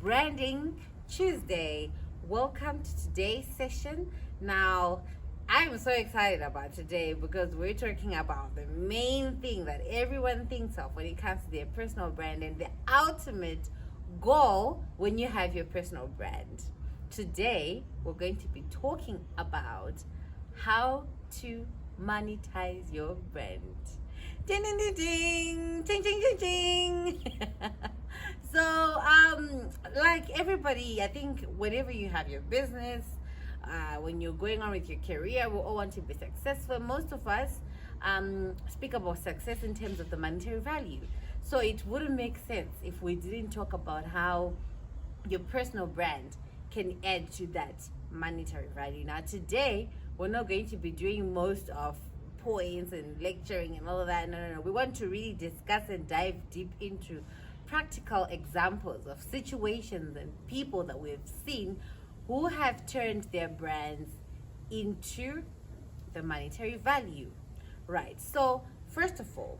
Branding Tuesday. Welcome to today's session. Now, I'm so excited about today because we're talking about the main thing that everyone thinks of when it comes to their personal brand and the ultimate goal when you have your personal brand. Today, we're going to be talking about how to monetize your brand. Ding, ding, ding, ding, ding, ding, ding, ding. So, like everybody, I think whenever you have your business, when you're going on with your career, we all want to be successful. Most of us speak about success in terms of the monetary value. So it wouldn't make sense if we didn't talk about how your personal brand can add to that monetary value. Now, today, we're not going to be doing most of points and lecturing and all of that. No. We want to really discuss and dive deep into practical examples of situations and people that we've seen who have turned their brands into the monetary value. Right. So, first of all,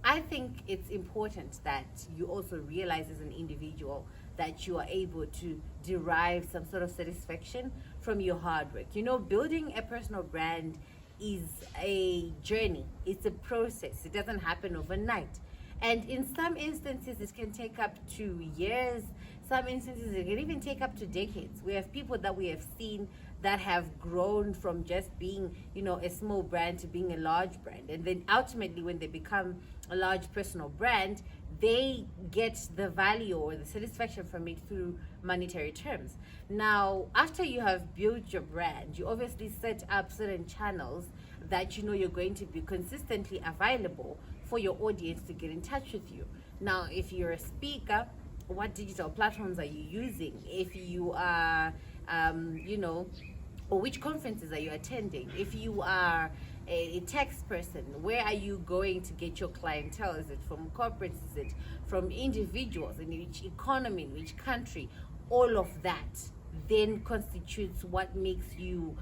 I think it's important that you also realize as an individual that you are able to derive some sort of satisfaction from your hard work. You know, building a personal brand is a journey, it's a process. It doesn't happen overnight. And in some instances, it can take up to years. Some instances, it can even take up to decades. We have people that we have seen that have grown from just being, a small brand to being a large brand. And then ultimately, when they become a large personal brand, they get the value or the satisfaction from it through monetary terms. Now, after you have built your brand, you obviously set up certain channels that you're going to be consistently available for your audience to get in touch with you. Now, if you're a speaker, what digital platforms are you using? If you are, or which conferences are you attending? If you are a text person, where are you going to get your clientele? Is it from corporates? Is it from individuals? In which economy? In which country? All of that then constitutes what makes you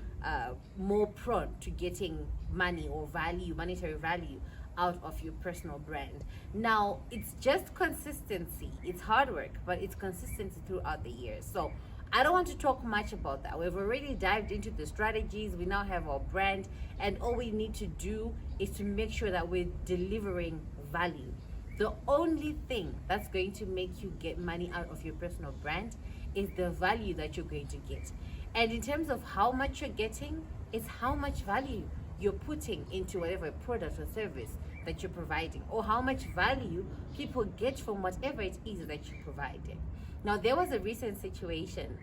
more prone to getting money or value, monetary value out of your personal brand. Now, it's just consistency. It's hard work, but it's consistency throughout the years. So I don't want to talk much about that. We've already dived into the strategies. We now have our brand, and all we need to do is to make sure that we're delivering value. The only thing that's going to make you get money out of your personal brand is the value that you're going to get. And in terms of how much you're getting, it's how much value you're putting into whatever product or service that you're providing, or how much value people get from whatever it is that you're providing. Now, there was a recent situation.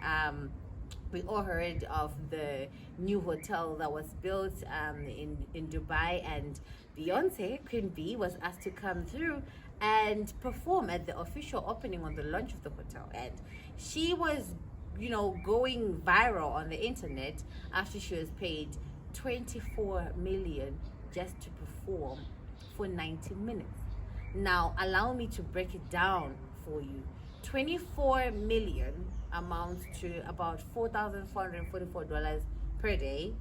We all heard of the new hotel that was built in Dubai, and Beyonce, Queen B, was asked to come through and perform at the official opening on the launch of the hotel. And she was, going viral on the internet after she was paid 24 million just to perform for 90 minutes. Now, allow me to break it down for you. 24 million amounts to about $4,444 per day.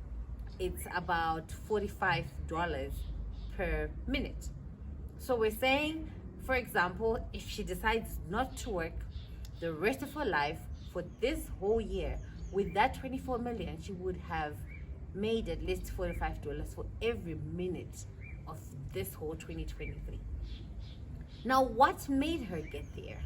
It's about $45 per minute. So we're saying, for example, if she decides not to work the rest of her life for this whole year, with that 24 million, she would have made at least $45 for every minute of this whole 2023. Now, what made her get there?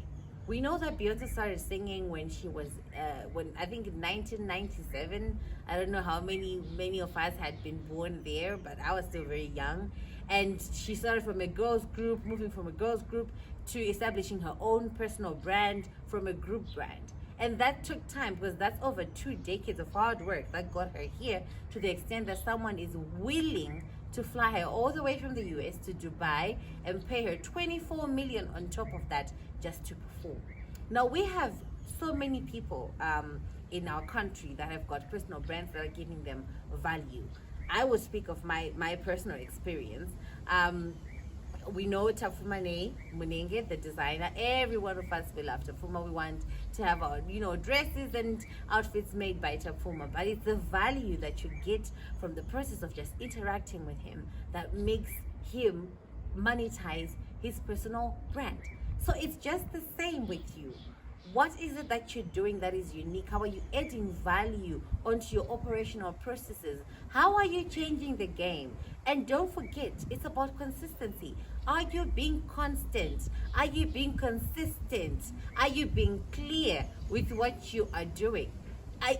We know that Beyonce started singing when she was, I think in 1997. I don't know how many of us had been born there, but I was still very young. And she started from a girls group, moving from a girls group to establishing her own personal brand from a group brand. And that took time because that's over 2 decades of hard work that got her here, to the extent that someone is willing to fly her all the way from the US to Dubai and pay her 24 million on top of that just to perform. Now, we have so many people in our country that have got personal brands that are giving them value. I will speak of my personal experience. We know Tafuma Munenge, the designer. Every one of us will love Tafuma. We want to have our, dresses and outfits made by Tafuma. But it's the value that you get from the process of just interacting with him that makes him monetize his personal brand. So it's just the same with you. What is it that you're doing that is unique? How are you adding value onto your operational processes? How are you changing the game? And don't forget, it's about consistency. Are you being constant? Are you being consistent? Are you being clear with what you are doing?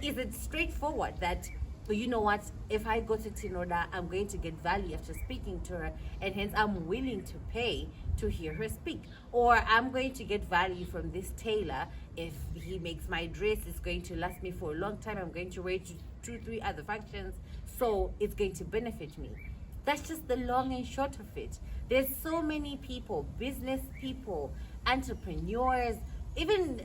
Is it straightforward that, you know what, if I go to Tinoda, I'm going to get value after speaking to her, and hence I'm willing to pay to hear her speak? Or I'm going to get value from this tailor. If he makes my dress, it's going to last me for a long time. I'm going to wear it to 2-3 other functions, so it's going to benefit me. That's just the long and short of it. There's so many people, business people, entrepreneurs, even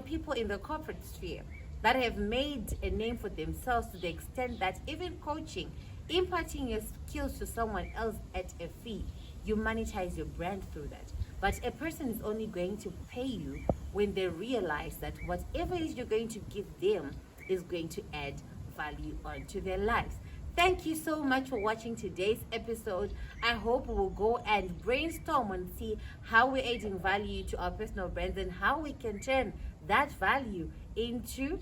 people in the corporate sphere that have made a name for themselves to the extent that even coaching, imparting your skills to someone else at a fee, you monetize your brand through that. But a person is only going to pay you when they realize that whatever it is you're going to give them is going to add value onto their lives. Thank you so much for watching today's episode. I hope we will go and brainstorm and see how we're adding value to our personal brands and how we can turn that value into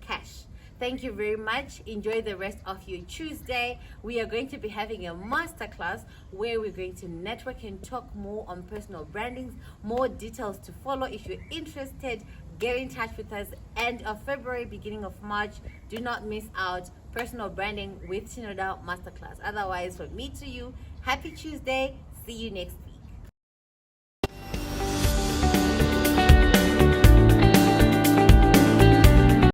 cash. Thank you very much. Enjoy the rest of your Tuesday. We are going to be having a masterclass where we're going to network and talk more on personal branding. More details to follow. If you're interested, get in touch with us. End of February, beginning of March. Do not miss out. Personal branding with Tinoda masterclass. Otherwise, from me to you, happy Tuesday. See you next